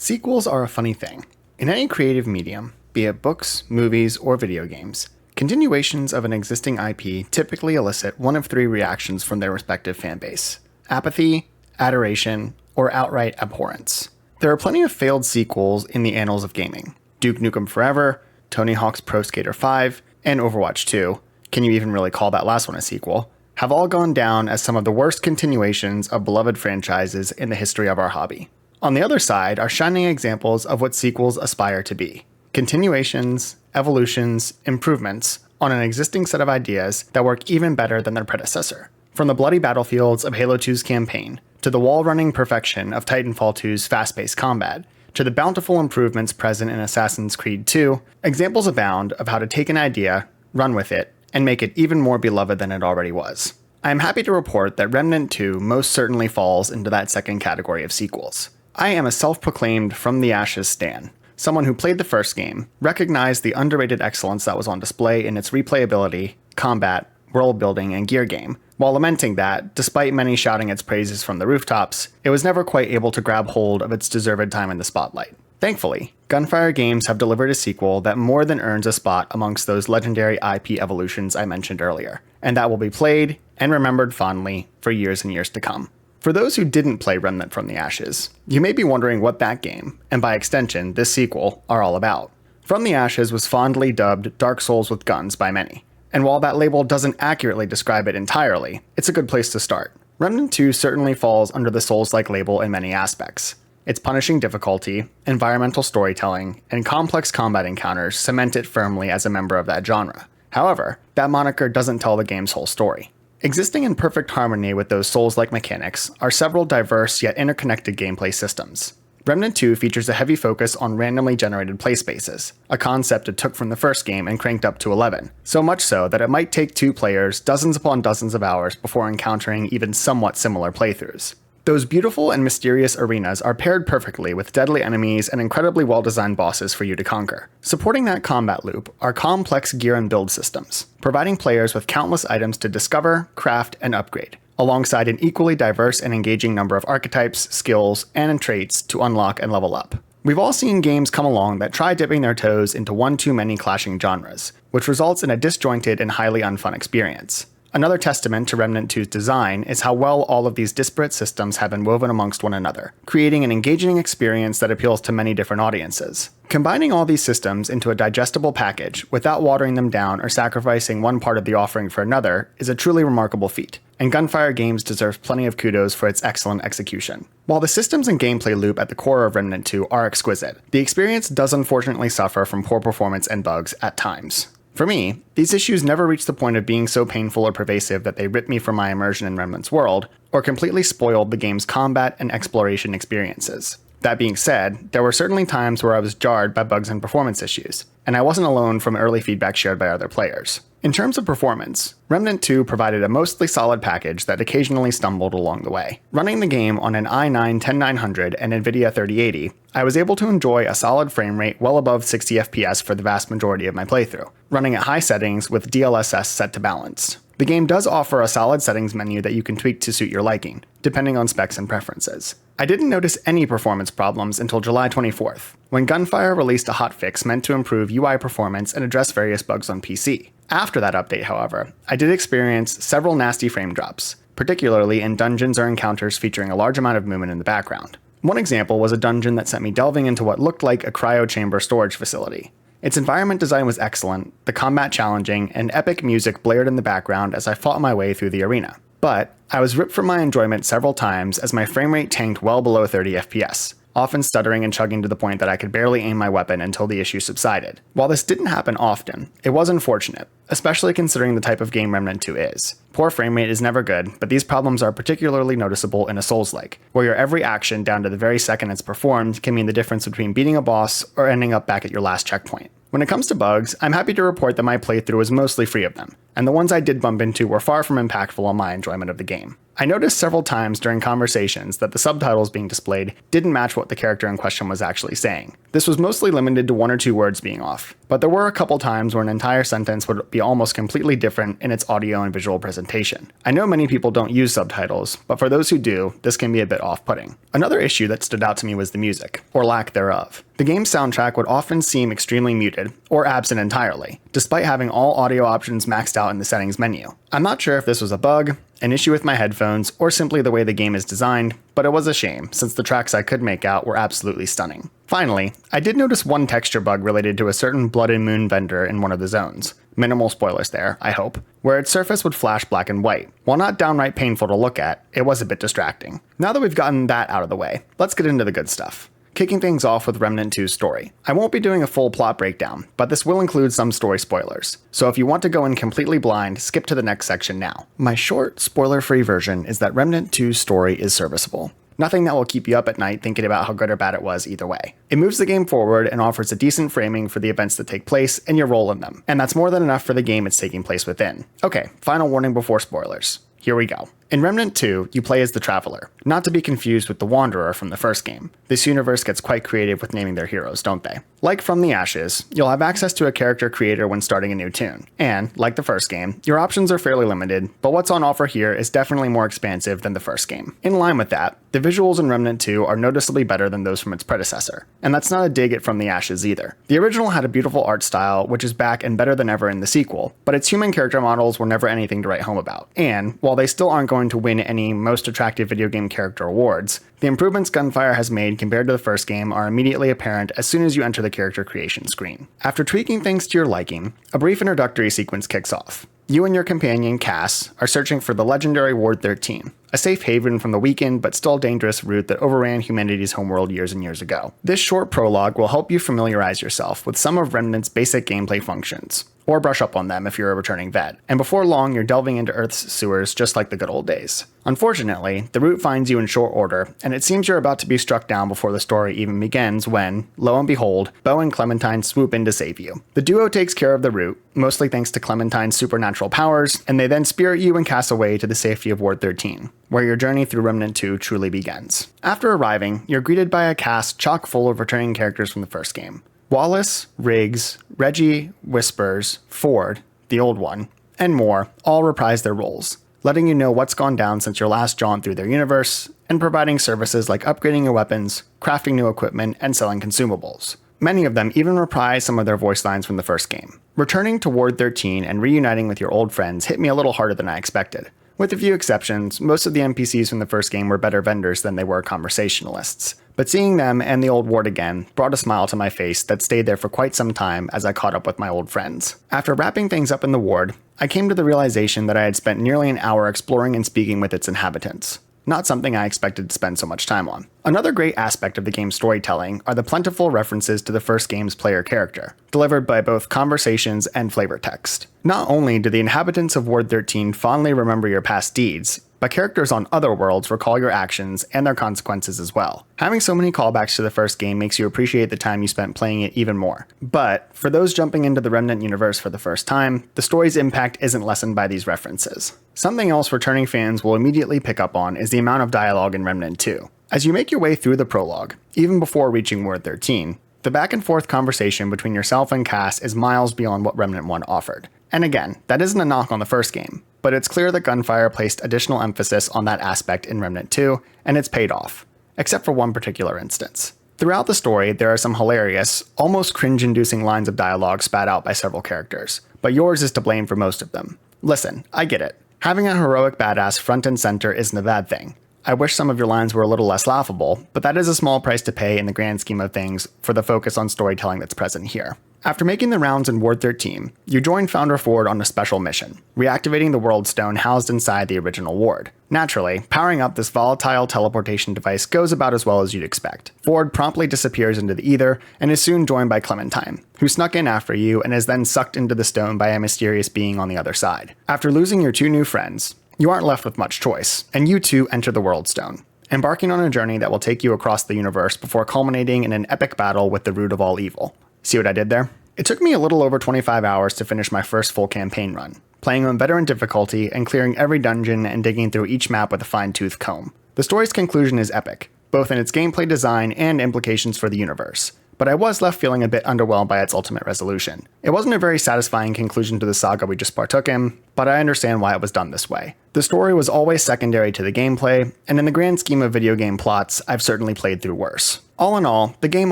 Sequels are a funny thing. In any creative medium, be it books, movies, or video games, continuations of an existing IP typically elicit one of three reactions from their respective fanbase: apathy, adoration, or outright abhorrence. There are plenty of failed sequels in the annals of gaming. Duke Nukem Forever, Tony Hawk's Pro Skater 5, and Overwatch 2, can you even really call that last one a sequel, have all gone down as some of the worst continuations of beloved franchises in the history of our hobby. On the other side are shining examples of what sequels aspire to be: continuations, evolutions, improvements on an existing set of ideas that work even better than their predecessor. From the bloody battlefields of Halo 2's campaign, to the wall-running perfection of Titanfall 2's fast-paced combat, to the bountiful improvements present in Assassin's Creed 2, examples abound of how to take an idea, run with it, and make it even more beloved than it already was. I am happy to report that Remnant 2 most certainly falls into that second category of sequels. I am a self-proclaimed From the Ashes stan, someone who played the first game, recognized the underrated excellence that was on display in its replayability, combat, world building, and gear game, while lamenting that, despite many shouting its praises from the rooftops, it was never quite able to grab hold of its deserved time in the spotlight. Thankfully, Gunfire Games have delivered a sequel that more than earns a spot amongst those legendary IP evolutions I mentioned earlier, and that will be played and remembered fondly for years and years to come. For those who didn't play Remnant from the Ashes, you may be wondering what that game, and by extension this sequel, are all about. From the Ashes was fondly dubbed Dark Souls with Guns by many, and while that label doesn't accurately describe it entirely, it's a good place to start. Remnant 2 certainly falls under the Souls-like label in many aspects. Its punishing difficulty, environmental storytelling, and complex combat encounters cement it firmly as a member of that genre. However, that moniker doesn't tell the game's whole story. Existing in perfect harmony with those Souls-like mechanics are several diverse yet interconnected gameplay systems. Remnant 2 features a heavy focus on randomly generated play spaces, a concept it took from the first game and cranked up to 11, so much so that it might take two players dozens upon dozens of hours before encountering even somewhat similar playthroughs. Those beautiful and mysterious arenas are paired perfectly with deadly enemies and incredibly well-designed bosses for you to conquer. Supporting that combat loop are complex gear and build systems, providing players with countless items to discover, craft, and upgrade, alongside an equally diverse and engaging number of archetypes, skills, and traits to unlock and level up. We've all seen games come along that try dipping their toes into one too many clashing genres, which results in a disjointed and highly unfun experience. Another testament to Remnant 2's design is how well all of these disparate systems have been woven amongst one another, creating an engaging experience that appeals to many different audiences. Combining all these systems into a digestible package without watering them down or sacrificing one part of the offering for another is a truly remarkable feat, and Gunfire Games deserves plenty of kudos for its excellent execution. While the systems and gameplay loop at the core of Remnant 2 are exquisite, the experience does unfortunately suffer from poor performance and bugs at times. For me, these issues never reached the point of being so painful or pervasive that they ripped me from my immersion in Remnant's world, or completely spoiled the game's combat and exploration experiences. That being said, there were certainly times where I was jarred by bugs and performance issues, and I wasn't alone from early feedback shared by other players. In terms of performance, Remnant 2 provided a mostly solid package that occasionally stumbled along the way. Running the game on an i9-10900 and NVIDIA 3080, I was able to enjoy a solid frame rate well above 60 FPS for the vast majority of my playthrough, running at high settings with DLSS set to balance. The game does offer a solid settings menu that you can tweak to suit your liking, depending on specs and preferences. I didn't notice any performance problems until July 24th, when Gunfire released a hotfix meant to improve UI performance and address various bugs on PC. After that update, however, I did experience several nasty frame drops, particularly in dungeons or encounters featuring a large amount of movement in the background. One example was a dungeon that sent me delving into what looked like a cryo chamber storage facility. Its environment design was excellent, the combat challenging, and epic music blared in the background as I fought my way through the arena. But I was ripped from my enjoyment several times as my frame rate tanked well below 30 FPS, often stuttering and chugging to the point that I could barely aim my weapon until the issue subsided. While this didn't happen often, it was unfortunate, especially considering the type of game Remnant 2 is. Poor frame rate is never good, but these problems are particularly noticeable in a Souls-like, where your every action down to the very second it's performed can mean the difference between beating a boss or ending up back at your last checkpoint. When it comes to bugs, I'm happy to report that my playthrough was mostly free of them, and the ones I did bump into were far from impactful on my enjoyment of the game. I noticed several times during conversations that the subtitles being displayed didn't match what the character in question was actually saying. This was mostly limited to 1 or 2 words being off, but there were a couple times where an entire sentence would be almost completely different in its audio and visual presentation. I know many people don't use subtitles, but for those who do, this can be a bit off-putting. Another issue that stood out to me was the music, or lack thereof. The game's soundtrack would often seem extremely muted, or absent entirely, despite having all audio options maxed out in the settings menu. I'm not sure if this was a bug, an issue with my headphones, or simply the way the game is designed, but it was a shame, since the tracks I could make out were absolutely stunning. Finally, I did notice one texture bug related to a certain Blood and Moon vendor in one of the zones. Minimal spoilers there, I hope, where its surface would flash black and white. While not downright painful to look at, it was a bit distracting. Now that we've gotten that out of the way, let's get into the good stuff. Kicking things off with Remnant 2's story. I won't be doing a full plot breakdown, but this will include some story spoilers. So if you want to go in completely blind, skip to the next section now. My short, spoiler-free version is that Remnant 2's story is serviceable. Nothing that will keep you up at night thinking about how good or bad it was either way. It moves the game forward and offers a decent framing for the events that take place and your role in them. And that's more than enough for the game it's taking place within. Okay, final warning before spoilers. Here we go. In Remnant 2, you play as the Traveler, not to be confused with the Wanderer from the first game. This universe gets quite creative with naming their heroes, don't they? Like From the Ashes, you'll have access to a character creator when starting a new tune. And, like the first game, your options are fairly limited, but what's on offer here is definitely more expansive than the first game. In line with that, the visuals in Remnant 2 are noticeably better than those from its predecessor. And that's not a dig at From the Ashes either. The original had a beautiful art style, which is back and better than ever in the sequel, but its human character models were never anything to write home about. And, while they still aren't going to win any Most Attractive Video Game Character awards, the improvements Gunfire has made compared to the first game are immediately apparent as soon as you enter the character creation screen. After tweaking things to your liking, a brief introductory sequence kicks off. You and your companion, Cass, are searching for the legendary Ward 13, a safe haven from the weakened but still dangerous route that overran humanity's homeworld years and years ago. This short prologue will help you familiarize yourself with some of Remnant's basic gameplay functions, or brush up on them if you're a returning vet, and before long you're delving into Earth's sewers just like the good old days. Unfortunately, the route finds you in short order, and it seems you're about to be struck down before the story even begins when, lo and behold, Beau and Clementine swoop in to save you. The duo takes care of the route, mostly thanks to Clementine's supernatural powers, and they then spirit you and Cass away to the safety of Ward 13, where your journey through Remnant 2 truly begins. After arriving, you're greeted by a cast chock full of returning characters from the first game. Wallace, Riggs, Reggie, Whispers, Ford, the old one, and more all reprise their roles, letting you know what's gone down since your last jaunt through their universe, and providing services like upgrading your weapons, crafting new equipment, and selling consumables. Many of them even reprise some of their voice lines from the first game. Returning to Ward 13 and reuniting with your old friends hit me a little harder than I expected. With a few exceptions, most of the NPCs from the first game were better vendors than they were conversationalists. But seeing them and the old Ward again brought a smile to my face that stayed there for quite some time as I caught up with my old friends. After wrapping things up in the Ward, I came to the realization that I had spent nearly an hour exploring and speaking with its inhabitants. Not something I expected to spend so much time on. Another great aspect of the game's storytelling are the plentiful references to the first game's player character, delivered by both conversations and flavor text. Not only do the inhabitants of Ward 13 fondly remember your past deeds, but characters on other worlds recall your actions and their consequences as well. Having so many callbacks to the first game makes you appreciate the time you spent playing it even more. But, for those jumping into the Remnant universe for the first time, the story's impact isn't lessened by these references. Something else returning fans will immediately pick up on is the amount of dialogue in Remnant 2. As you make your way through the prologue, even before reaching Ward 13, the back and forth conversation between yourself and Cass is miles beyond what Remnant 1 offered. And again, that isn't a knock on the first game, but it's clear that Gunfire placed additional emphasis on that aspect in Remnant 2, and it's paid off, except for one particular instance. Throughout the story, there are some hilarious, almost cringe-inducing lines of dialogue spat out by several characters, but yours is to blame for most of them. Listen, I get it. Having a heroic badass front and center isn't a bad thing. I wish some of your lines were a little less laughable, but that is a small price to pay in the grand scheme of things for the focus on storytelling that's present here. After making the rounds in Ward 13, you join Founder Ford on a special mission, reactivating the World Stone housed inside the original Ward. Naturally, powering up this volatile teleportation device goes about as well as you'd expect. Ford promptly disappears into the ether and is soon joined by Clementine, who snuck in after you and is then sucked into the stone by a mysterious being on the other side. After losing your two new friends, you aren't left with much choice, and you too enter the World Stone, embarking on a journey that will take you across the universe before culminating in an epic battle with the root of all evil. See what I did there? It took me a little over 25 hours to finish my first full campaign run, playing on veteran difficulty and clearing every dungeon and digging through each map with a fine-tooth comb. The story's conclusion is epic, both in its gameplay design and implications for the universe, but I was left feeling a bit underwhelmed by its ultimate resolution. It wasn't a very satisfying conclusion to the saga we just partook in, but I understand why it was done this way. The story was always secondary to the gameplay, and in the grand scheme of video game plots, I've certainly played through worse. All in all, the game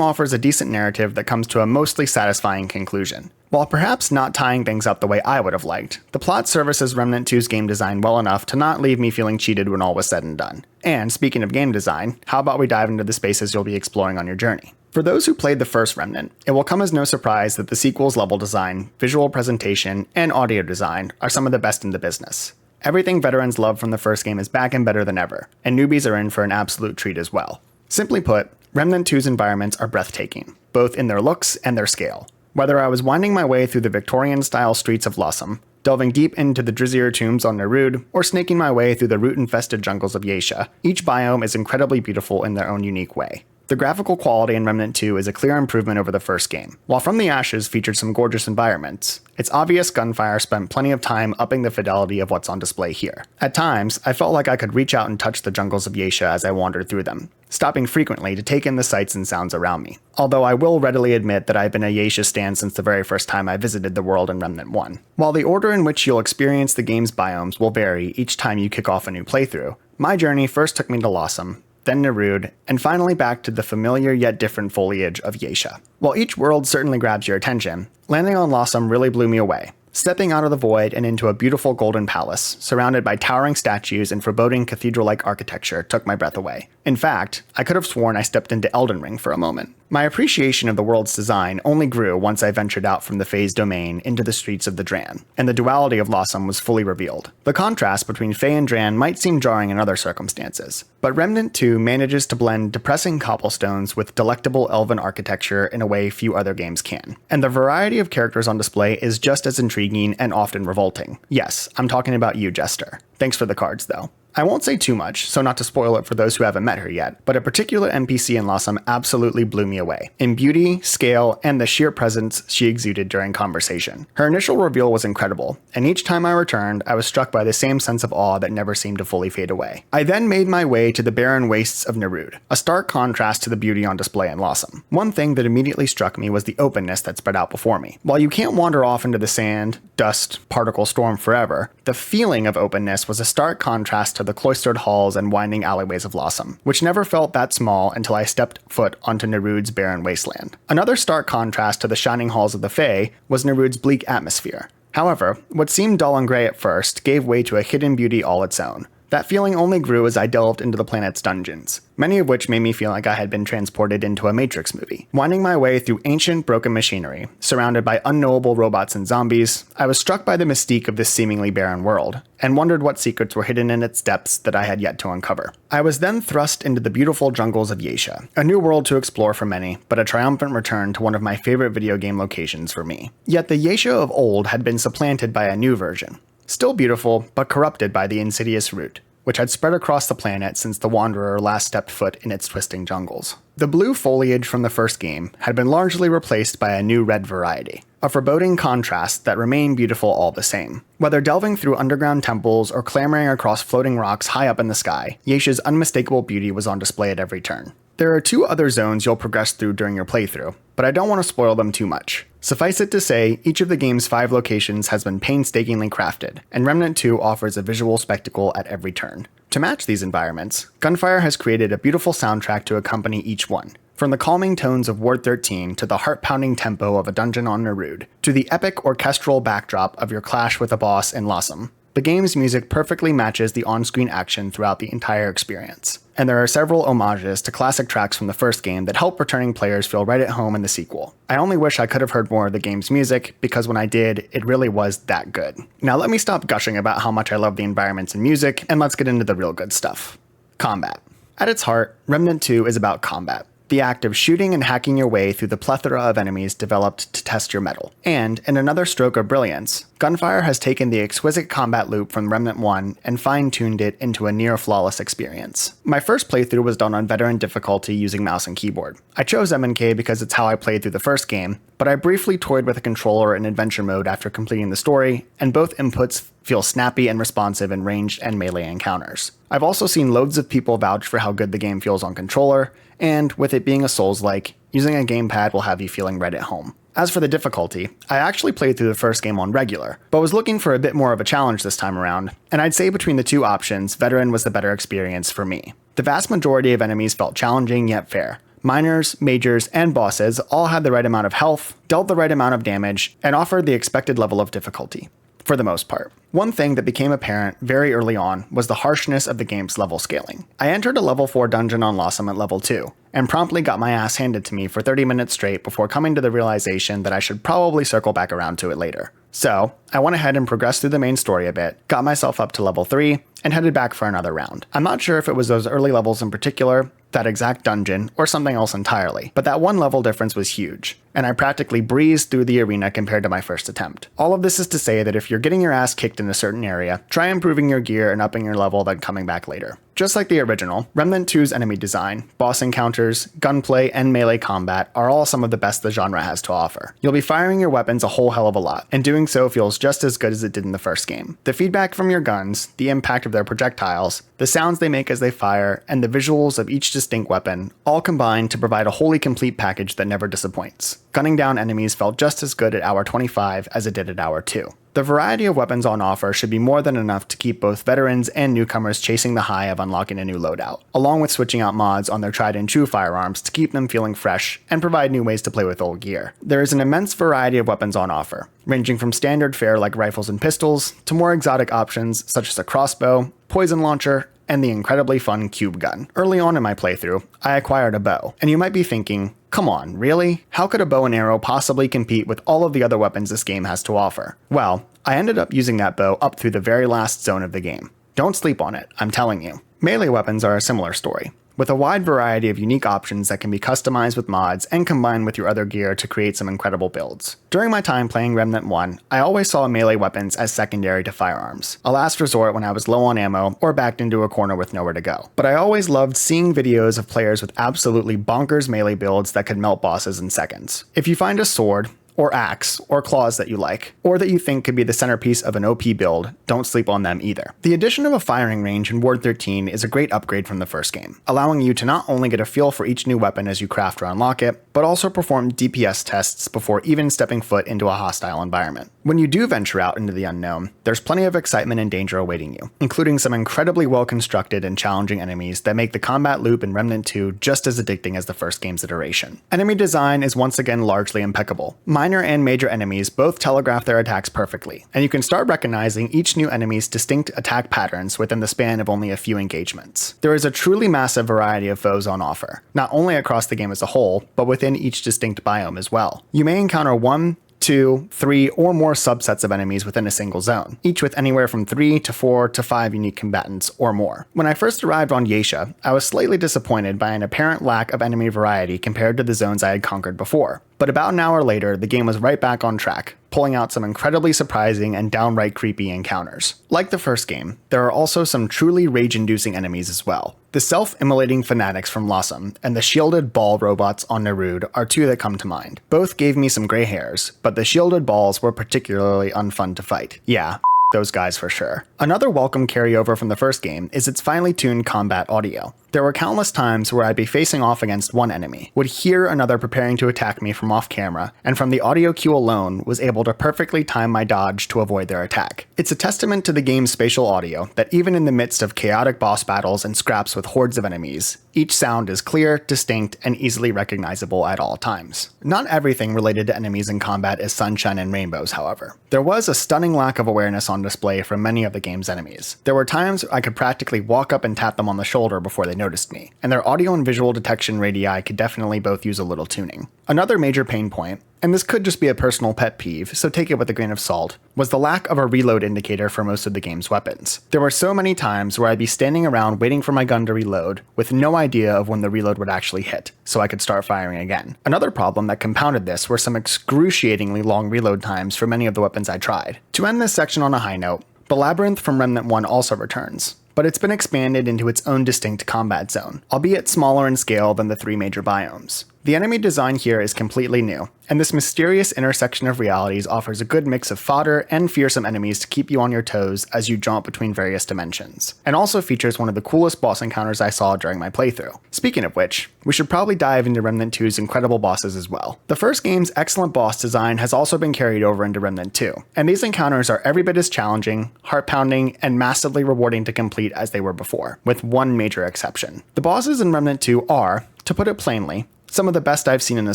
offers a decent narrative that comes to a mostly satisfying conclusion. While perhaps not tying things up the way I would have liked, the plot services Remnant 2's game design well enough to not leave me feeling cheated when all was said and done. And speaking of game design, how about we dive into the spaces you'll be exploring on your journey? For those who played the first Remnant, it will come as no surprise that the sequel's level design, visual presentation, and audio design are some of the best in the business. Everything veterans love from the first game is back and better than ever, and newbies are in for an absolute treat as well. Simply put, Remnant 2's environments are breathtaking, both in their looks and their scale. Whether I was winding my way through the Victorian-style streets of Lossum, delving deep into the drizzier tombs on Nerud, or snaking my way through the root-infested jungles of Yeisha, each biome is incredibly beautiful in their own unique way. The graphical quality in Remnant 2 is a clear improvement over the first game. While From the Ashes featured some gorgeous environments, it's obvious Gunfire spent plenty of time upping the fidelity of what's on display here. At times, I felt like I could reach out and touch the jungles of Yeisha as I wandered through them, stopping frequently to take in the sights and sounds around me. Although I will readily admit that I've been a Yeisha stan since the very first time I visited the world in Remnant 1. While the order in which you'll experience the game's biomes will vary each time you kick off a new playthrough, my journey first took me to Lossum, then Nerud, and finally back to the familiar yet different foliage of Yeisha. While each world certainly grabs your attention, landing on Lossum really blew me away. Stepping out of the void and into a beautiful golden palace, surrounded by towering statues and foreboding cathedral-like architecture, took my breath away. In fact, I could have sworn I stepped into Elden Ring for a moment. My appreciation of the world's design only grew once I ventured out from the Fae's domain into the streets of the Dran, and the duality of Lossum was fully revealed. The contrast between Fae and Dran might seem jarring in other circumstances, but Remnant 2 manages to blend depressing cobblestones with delectable elven architecture in a way few other games can. And the variety of characters on display is just as intriguing and often revolting. Yes, I'm talking about you, Jester. Thanks for the cards, though. I won't say too much, so not to spoil it for those who haven't met her yet, but a particular NPC in Lossum absolutely blew me away, in beauty, scale, and the sheer presence she exuded during conversation. Her initial reveal was incredible, and each time I returned, I was struck by the same sense of awe that never seemed to fully fade away. I then made my way to the barren wastes of Nerud, a stark contrast to the beauty on display in Lossum. One thing that immediately struck me was the openness that spread out before me. While you can't wander off into the sand, dust, particle storm forever, the feeling of openness was a stark contrast to the cloistered halls and winding alleyways of Lossum, which never felt that small until I stepped foot onto Nerud's barren wasteland. Another stark contrast to the shining halls of the Fae was Nerud's bleak atmosphere. However, what seemed dull and gray at first gave way to a hidden beauty all its own. That feeling only grew as I delved into the planet's dungeons, many of which made me feel like I had been transported into a Matrix movie. Winding my way through ancient, broken machinery, surrounded by unknowable robots and zombies, I was struck by the mystique of this seemingly barren world, and wondered what secrets were hidden in its depths that I had yet to uncover. I was then thrust into the beautiful jungles of Yeisha, a new world to explore for many, but a triumphant return to one of my favorite video game locations for me. Yet the Yeisha of old had been supplanted by a new version. Still beautiful, but corrupted by the insidious root, which had spread across the planet since the Wanderer last stepped foot in its twisting jungles. The blue foliage from the first game had been largely replaced by a new red variety, a foreboding contrast that remained beautiful all the same. Whether delving through underground temples or clambering across floating rocks high up in the sky, Yeisha's unmistakable beauty was on display at every turn. There are 2 other zones you'll progress through during your playthrough, but I don't want to spoil them too much. Suffice it to say, each of the game's 5 locations has been painstakingly crafted, and Remnant 2 offers a visual spectacle at every turn. To match these environments, Gunfire has created a beautiful soundtrack to accompany each one. From the calming tones of Ward 13 to the heart-pounding tempo of a dungeon on Nerud, to the epic orchestral backdrop of your clash with a boss in Lossum, the game's music perfectly matches the on-screen action throughout the entire experience. And there are several homages to classic tracks from the first game that help returning players feel right at home in the sequel. I only wish I could have heard more of the game's music, because when I did, it really was that good. Now let me stop gushing about how much I love the environments and music, and let's get into the real good stuff. Combat. At its heart, Remnant 2 is about combat. the act of shooting and hacking your way through the plethora of enemies developed to test your mettle. And, in another stroke of brilliance, Gunfire has taken the exquisite combat loop from Remnant 1 and fine-tuned it into a near-flawless experience. My first playthrough was done on veteran difficulty using mouse and keyboard. I chose M&K because it's how I played through the first game, but I briefly toyed with a controller in adventure mode after completing the story, and both inputs feel snappy and responsive in ranged and melee encounters. I've also seen loads of people vouch for how good the game feels on controller, and with it being a Souls-like, using a gamepad will have you feeling right at home. As for the difficulty, I actually played through the first game on regular, but was looking for a bit more of a challenge this time around, and I'd say between the two options, veteran was the better experience for me. The vast majority of enemies felt challenging yet fair. Minors, majors, and bosses all had the right amount of health, dealt the right amount of damage, and offered the expected level of difficulty, for the most part. One thing that became apparent very early on was the harshness of the game's level scaling. I entered a level 4 dungeon on Lossum at level 2, and promptly got my ass handed to me for 30 minutes straight before coming to the realization that I should probably circle back around to it later. So, I went ahead and progressed through the main story a bit, got myself up to level 3, and headed back for another round. I'm not sure if it was those early levels in particular, that exact dungeon, or something else entirely, but that one level difference was huge, and I practically breezed through the arena compared to my first attempt. All of this is to say that if you're getting your ass kicked in a certain area, try improving your gear and upping your level, then coming back later. Just like the original, Remnant 2's enemy design, boss encounters, gunplay, and melee combat are all some of the best the genre has to offer. You'll be firing your weapons a whole hell of a lot, and doing so feels just as good as it did in the first game. The feedback from your guns, the impact of their projectiles, the sounds they make as they fire, and the visuals of each distinct weapon all combine to provide a wholly complete package that never disappoints. Gunning down enemies felt just as good at hour 25 as it did at hour 2. The variety of weapons on offer should be more than enough to keep both veterans and newcomers chasing the high of unlocking a new loadout, along with switching out mods on their tried and true firearms to keep them feeling fresh and provide new ways to play with old gear. There is an immense variety of weapons on offer, ranging from standard fare like rifles and pistols, to more exotic options such as a crossbow, poison launcher, and the incredibly fun cube gun. Early on in my playthrough, I acquired a bow, and you might be thinking, come on, really? How could a bow and arrow possibly compete with all of the other weapons this game has to offer? Well, I ended up using that bow up through the very last zone of the game. Don't sleep on it, I'm telling you. Melee weapons are a similar story, with a wide variety of unique options that can be customized with mods and combined with your other gear to create some incredible builds. During my time playing Remnant 1, I always saw melee weapons as secondary to firearms, a last resort when I was low on ammo or backed into a corner with nowhere to go. But I always loved seeing videos of players with absolutely bonkers melee builds that could melt bosses in seconds. If you find a sword, or axe, or claws that you like, or that you think could be the centerpiece of an OP build, don't sleep on them either. The addition of a firing range in Ward 13 is a great upgrade from the first game, allowing you to not only get a feel for each new weapon as you craft or unlock it, but also perform DPS tests before even stepping foot into a hostile environment. When you do venture out into the unknown, there's plenty of excitement and danger awaiting you, including some incredibly well-constructed and challenging enemies that make the combat loop in Remnant 2 just as addicting as the first game's iteration. Enemy design is once again largely impeccable. Minor and major enemies both telegraph their attacks perfectly, and you can start recognizing each new enemy's distinct attack patterns within the span of only a few engagements. There is a truly massive variety of foes on offer, not only across the game as a whole, but within each distinct biome as well. You may encounter 1, 2, 3, or more subsets of enemies within a single zone, each with anywhere from 3 to 4 to 5 unique combatants or more. When I first arrived on Yeisha, I was slightly disappointed by an apparent lack of enemy variety compared to the zones I had conquered before. But about an hour later, the game was right back on track, pulling out some incredibly surprising and downright creepy encounters. Like the first game, there are also some truly rage-inducing enemies as well. The self-immolating fanatics from Lossum and the shielded ball robots on Nerud are two that come to mind. Both gave me some gray hairs, but the shielded balls were particularly unfun to fight. Yeah, those guys for sure. Another welcome carryover from the first game is its finely tuned combat audio. There were countless times where I'd be facing off against one enemy, would hear another preparing to attack me from off camera, and from the audio cue alone was able to perfectly time my dodge to avoid their attack. It's a testament to the game's spatial audio that even in the midst of chaotic boss battles and scraps with hordes of enemies, each sound is clear, distinct, and easily recognizable at all times. Not everything related to enemies in combat is sunshine and rainbows, however. There was a stunning lack of awareness on display from many of the game's enemies. There were times I could practically walk up and tap them on the shoulder before they noticed me, and their audio and visual detection radii could definitely both use a little tuning. Another major pain point and this could just be a personal pet peeve, so take it with a grain of salt, was the lack of a reload indicator for most of the game's weapons. There were so many times where I'd be standing around waiting for my gun to reload, with no idea of when the reload would actually hit, so I could start firing again. Another problem that compounded this were some excruciatingly long reload times for many of the weapons I tried. To end this section on a high note, the Labyrinth from Remnant 1 also returns, but it's been expanded into its own distinct combat zone, albeit smaller in scale than the 3 major biomes. The enemy design here is completely new, and this mysterious intersection of realities offers a good mix of fodder and fearsome enemies to keep you on your toes as you jaunt between various dimensions, and also features one of the coolest boss encounters I saw during my playthrough. Speaking of which, we should probably dive into Remnant 2's incredible bosses as well. The first game's excellent boss design has also been carried over into Remnant 2, and these encounters are every bit as challenging, heart-pounding, and massively rewarding to complete as they were before, with one major exception. The bosses in Remnant 2 are, to put it plainly, some of the best I've seen in a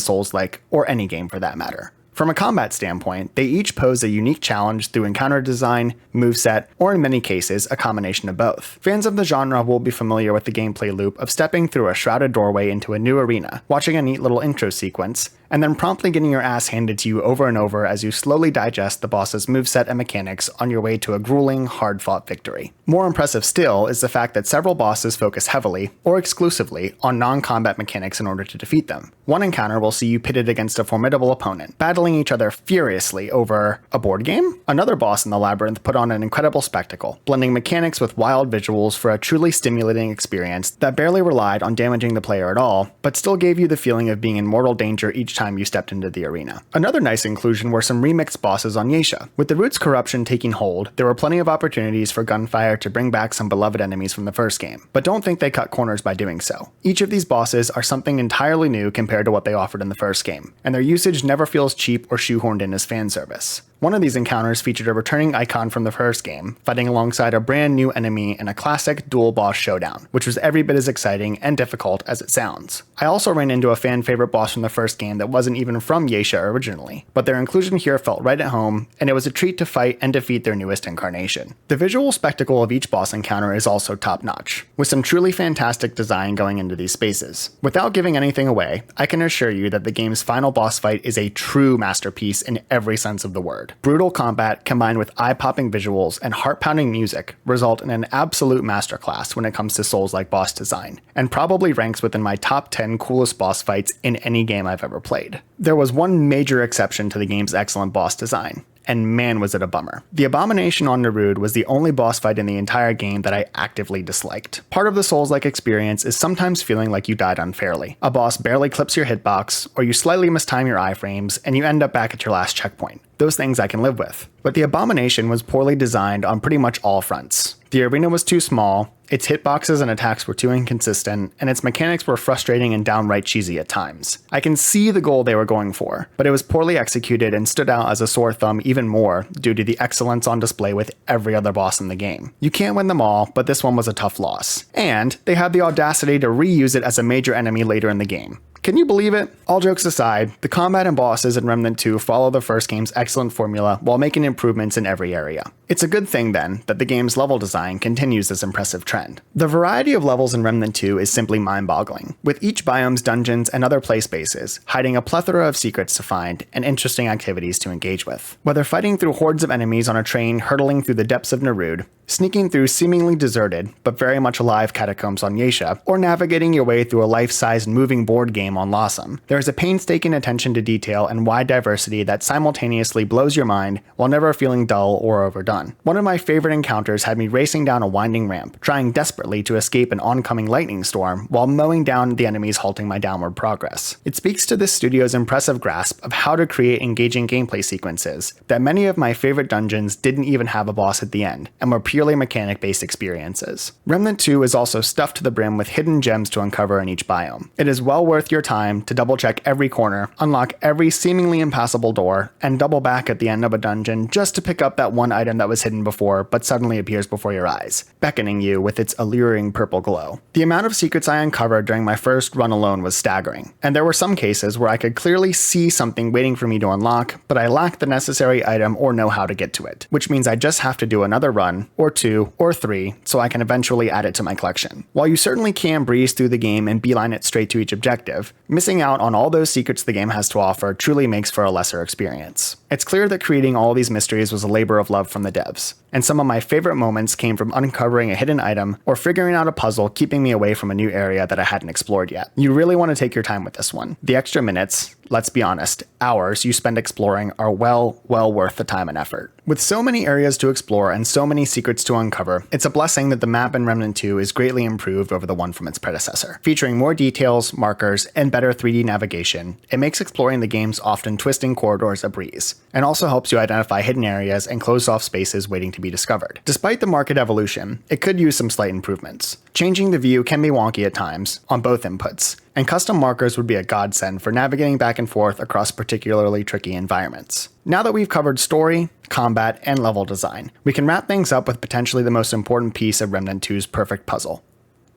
Souls-like, or any game for that matter. From a combat standpoint, they each pose a unique challenge through encounter design, moveset, or in many cases, a combination of both. Fans of the genre will be familiar with the gameplay loop of stepping through a shrouded doorway into a new arena, watching a neat little intro sequence, and then promptly getting your ass handed to you over and over as you slowly digest the boss's moveset and mechanics on your way to a grueling, hard-fought victory. More impressive still is the fact that several bosses focus heavily, or exclusively, on non-combat mechanics in order to defeat them. One encounter will see you pitted against a formidable opponent, battling each other furiously over a board game? Another boss in the Labyrinth put on an incredible spectacle, blending mechanics with wild visuals for a truly stimulating experience that barely relied on damaging the player at all, but still gave you the feeling of being in mortal danger each time you stepped into the arena. Another nice inclusion were some remixed bosses on Yesha. With the root's corruption taking hold, there were plenty of opportunities for gunfire to bring back some beloved enemies from the first game, but don't think they cut corners by doing so. Each of these bosses are something entirely new compared to what they offered in the first game, and their usage never feels cheap or shoehorned in as fan service. One of these encounters featured a returning icon from the first game, fighting alongside a brand new enemy in a classic dual boss showdown, which was every bit as exciting and difficult as it sounds. I also ran into a fan favorite boss from the first game that wasn't even from Yesha originally, but their inclusion here felt right at home, and it was a treat to fight and defeat their newest incarnation. The visual spectacle of each boss encounter is also top-notch, with some truly fantastic design going into these spaces. Without giving anything away, I can assure you that the game's final boss fight is a true masterpiece in every sense of the word. Brutal combat combined with eye-popping visuals and heart-pounding music result in an absolute masterclass when it comes to Souls-like boss design, and probably ranks within my top 10 coolest boss fights in any game I've ever played. There was one major exception to the game's excellent boss design, and man was it a bummer. The Abomination on Nerude was the only boss fight in the entire game that I actively disliked. Part of the Souls-like experience is sometimes feeling like you died unfairly. A boss barely clips your hitbox, or you slightly mistime your iframes, and you end up back at your last checkpoint. Those things I can live with. But the Abomination was poorly designed on pretty much all fronts. The arena was too small, its hitboxes and attacks were too inconsistent, and its mechanics were frustrating and downright cheesy at times. I can see the goal they were going for, but it was poorly executed and stood out as a sore thumb even more due to the excellence on display with every other boss in the game. You can't win them all, but this one was a tough loss. And they had the audacity to reuse it as a major enemy later in the game. Can you believe it? All jokes aside, the combat and bosses in Remnant 2 follow the first game's excellent formula while making improvements in every area. It's a good thing, then, that the game's level design continues this impressive trend. The variety of levels in Remnant 2 is simply mind-boggling, with each biome's dungeons and other play spaces hiding a plethora of secrets to find and interesting activities to engage with. Whether fighting through hordes of enemies on a train hurtling through the depths of Nerude, sneaking through seemingly deserted but very much alive catacombs on Yesha, or navigating your way through a life-sized moving board game on Lossum, there is a painstaking attention to detail and wide diversity that simultaneously blows your mind while never feeling dull or overdone. One of my favorite encounters had me racing down a winding ramp, trying desperately to escape an oncoming lightning storm while mowing down the enemies halting my downward progress. It speaks to this studio's impressive grasp of how to create engaging gameplay sequences that many of my favorite dungeons didn't even have a boss at the end, and were purely mechanic-based experiences. Remnant 2 is also stuffed to the brim with hidden gems to uncover in each biome. It is well worth your time to double-check every corner, unlock every seemingly impassable door, and double back at the end of a dungeon just to pick up that one item that was hidden before but suddenly appears before your eyes, beckoning you with its alluring purple glow. The amount of secrets I uncovered during my first run alone was staggering, and there were some cases where I could clearly see something waiting for me to unlock, but I lacked the necessary item or know how to get to it, which means I just have to do another run, or or 2 or 3 so I can eventually add it to my collection. While you certainly can breeze through the game and beeline it straight to each objective, missing out on all those secrets the game has to offer truly makes for a lesser experience. It's clear that creating all these mysteries was a labor of love from the devs, and some of my favorite moments came from uncovering a hidden item or figuring out a puzzle keeping me away from a new area that I hadn't explored yet. You really want to take your time with this one. The extra minutes, let's be honest, hours you spend exploring are well worth the time and effort. With so many areas to explore and so many secrets to uncover, it's a blessing that the map in Remnant 2 is greatly improved over the one from its predecessor. Featuring more details, markers, and better 3D navigation, it makes exploring the game's often twisting corridors a breeze, and also helps you identify hidden areas and closed-off spaces waiting to be discovered. Despite the market evolution, it could use some slight improvements. Changing the view can be wonky at times, on both inputs, and custom markers would be a godsend for navigating back and forth across particularly tricky environments. Now that we've covered story, combat, and level design, we can wrap things up with potentially the most important piece of Remnant 2's perfect puzzle: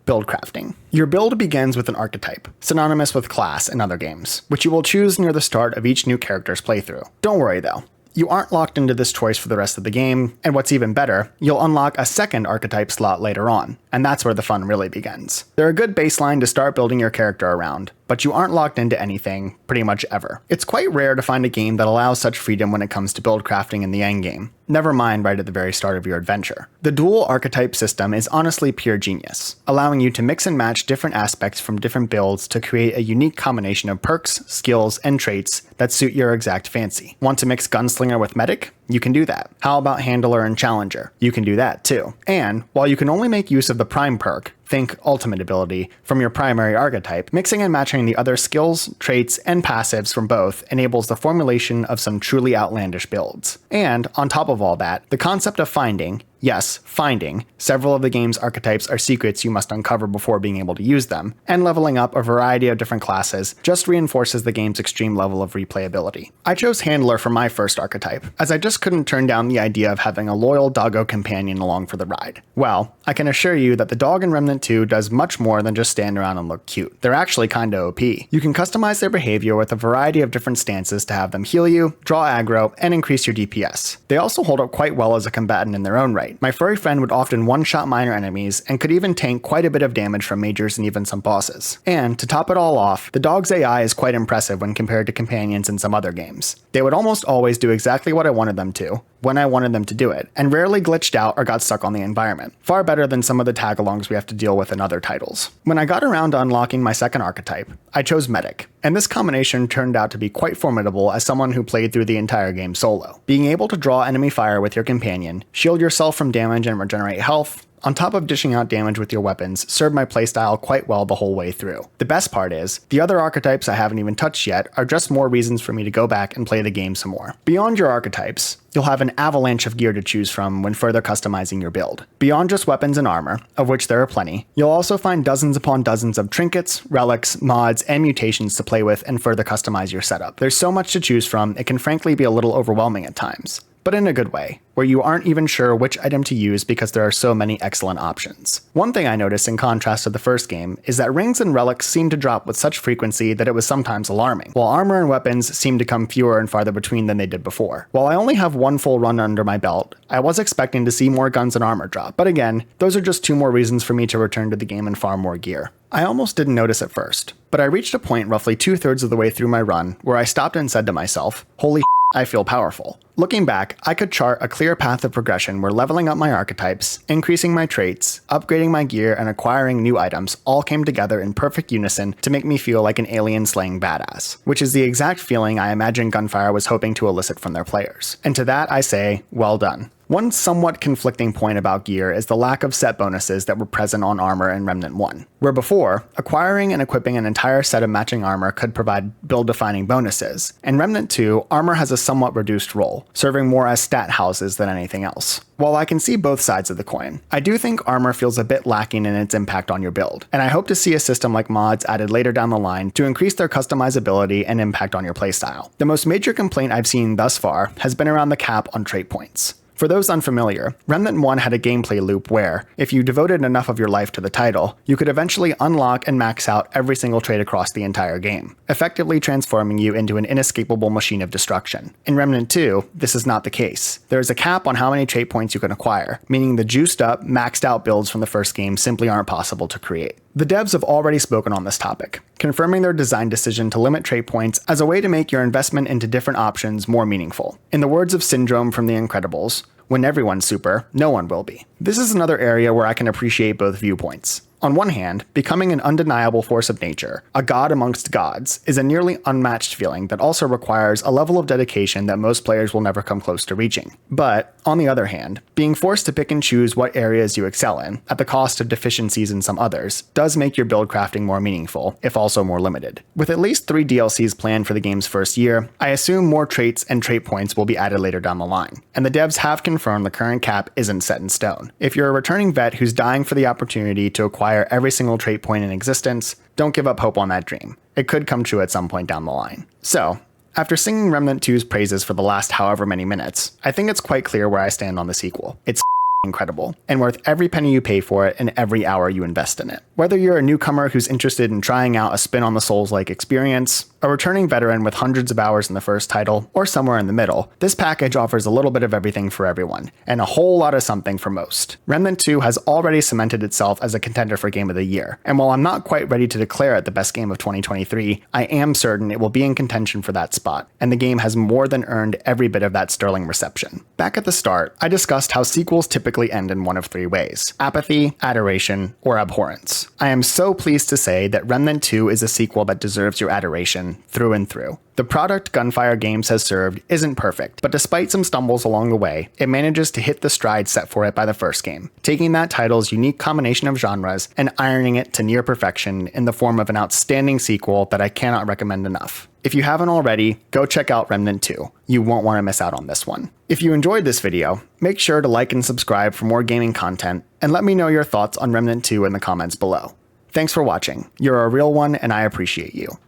buildcrafting. Your build begins with an archetype, synonymous with class in other games, which you will choose near the start of each new character's playthrough. Don't worry though. You aren't locked into this choice for the rest of the game, and what's even better, you'll unlock a second archetype slot later on, and that's where the fun really begins. They're a good baseline to start building your character around, but you aren't locked into anything, pretty much ever. It's quite rare to find a game that allows such freedom when it comes to build crafting in the endgame, never mind right at the very start of your adventure. The dual archetype system is honestly pure genius, allowing you to mix and match different aspects from different builds to create a unique combination of perks, skills, and traits that suit your exact fancy. Want to mix Gunslinger with Medic? You can do that. How about Handler and Challenger? You can do that too. And while you can only make use of the Prime perk, think Ultimate ability, from your primary archetype, mixing and matching the other skills, traits, and passives from both enables the formulation of some truly outlandish builds. And on top of all that, the concept of finding, yes, finding, several of the game's archetypes are secrets you must uncover before being able to use them, and leveling up a variety of different classes just reinforces the game's extreme level of replayability. I chose Handler for my first archetype, as I just couldn't turn down the idea of having a loyal doggo companion along for the ride. Well, I can assure you that the dog in Remnant 2 does much more than just stand around and look cute. They're actually kinda OP. You can customize their behavior with a variety of different stances to have them heal you, draw aggro, and increase your DPS. They also hold up quite well as a combatant in their own right. My furry friend would often one-shot minor enemies and could even tank quite a bit of damage from majors and even some bosses. And to top it all off, the dog's AI is quite impressive when compared to companions in some other games. They would almost always do exactly what I wanted them to, when I wanted them to do it, and rarely glitched out or got stuck on the environment. Far better than some of the tag-alongs we have to deal with in other titles. When I got around to unlocking my second archetype, I chose Medic, and this combination turned out to be quite formidable as someone who played through the entire game solo. Being able to draw enemy fire with your companion, shield yourself from damage and regenerate health, on top of dishing out damage with your weapons, served my playstyle quite well the whole way through. The best part is, the other archetypes I haven't even touched yet are just more reasons for me to go back and play the game some more. Beyond your archetypes, you'll have an avalanche of gear to choose from when further customizing your build. Beyond just weapons and armor, of which there are plenty, you'll also find dozens upon dozens of trinkets, relics, mods, and mutations to play with and further customize your setup. There's so much to choose from, it can frankly be a little overwhelming at times, but in a good way, where you aren't even sure which item to use because there are so many excellent options. One thing I noticed in contrast to the first game is that rings and relics seem to drop with such frequency that it was sometimes alarming, while armor and weapons seem to come fewer and farther between than they did before. While I only have one full run under my belt, I was expecting to see more guns and armor drop, but again, those are just 2 more reasons for me to return to the game and farm more gear. I almost didn't notice at first, but I reached a point roughly 2/3 of the way through my run where I stopped and said to myself, holy I feel powerful. Looking back, I could chart a clear path of progression where leveling up my archetypes, increasing my traits, upgrading my gear, and acquiring new items all came together in perfect unison to make me feel like an alien-slaying badass, which is the exact feeling I imagine Gunfire was hoping to elicit from their players. And to that I say, well done. One somewhat conflicting point about gear is the lack of set bonuses that were present on armor in Remnant 1, where before, acquiring and equipping an entire set of matching armor could provide build-defining bonuses. In Remnant 2, armor has a somewhat reduced role, serving more as stat houses than anything else. While I can see both sides of the coin, I do think armor feels a bit lacking in its impact on your build, and I hope to see a system like mods added later down the line to increase their customizability and impact on your playstyle. The most major complaint I've seen thus far has been around the cap on trait points. For those unfamiliar, Remnant 1 had a gameplay loop where, if you devoted enough of your life to the title, you could eventually unlock and max out every single trait across the entire game, effectively transforming you into an inescapable machine of destruction. In Remnant 2, this is not the case. There is a cap on how many trait points you can acquire, meaning the juiced up, maxed out builds from the first game simply aren't possible to create. The devs have already spoken on this topic, confirming their design decision to limit trait points as a way to make your investment into different options more meaningful. In the words of Syndrome from The Incredibles, when everyone's super, no one will be. This is another area where I can appreciate both viewpoints. On one hand, becoming an undeniable force of nature, a god amongst gods, is a nearly unmatched feeling that also requires a level of dedication that most players will never come close to reaching. But, on the other hand, being forced to pick and choose what areas you excel in, at the cost of deficiencies in some others, does make your build crafting more meaningful, if also more limited. With at least 3 DLCs planned for the game's first year, I assume more traits and trait points will be added later down the line, and the devs have confirmed the current cap isn't set in stone. If you're a returning vet who's dying for the opportunity to acquire every single trait point in existence, don't give up hope on that dream. It could come true at some point down the line. So, after singing Remnant 2's praises for the last however many minutes, I think it's quite clear where I stand on the sequel. It's incredible, and worth every penny you pay for it and every hour you invest in it. Whether you're a newcomer who's interested in trying out a spin on the Souls-like experience, a returning veteran with hundreds of hours in the first title, or somewhere in the middle, this package offers a little bit of everything for everyone, and a whole lot of something for most. Remnant 2 has already cemented itself as a contender for Game of the Year, and while I'm not quite ready to declare it the best game of 2023, I am certain it will be in contention for that spot, and the game has more than earned every bit of that sterling reception. Back at the start, I discussed how sequels typically end in one of 3 ways: apathy, adoration, or abhorrence. I am so pleased to say that Remnant 2 is a sequel that deserves your adoration through and through. The product Gunfire Games has served isn't perfect, but despite some stumbles along the way, it manages to hit the stride set for it by the first game, taking that title's unique combination of genres and ironing it to near perfection in the form of an outstanding sequel that I cannot recommend enough. If you haven't already, go check out Remnant 2. You won't want to miss out on this one. If you enjoyed this video, make sure to like and subscribe for more gaming content, and let me know your thoughts on Remnant 2 in the comments below. Thanks for watching. You're a real one, and I appreciate you.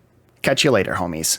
Catch you later, homies.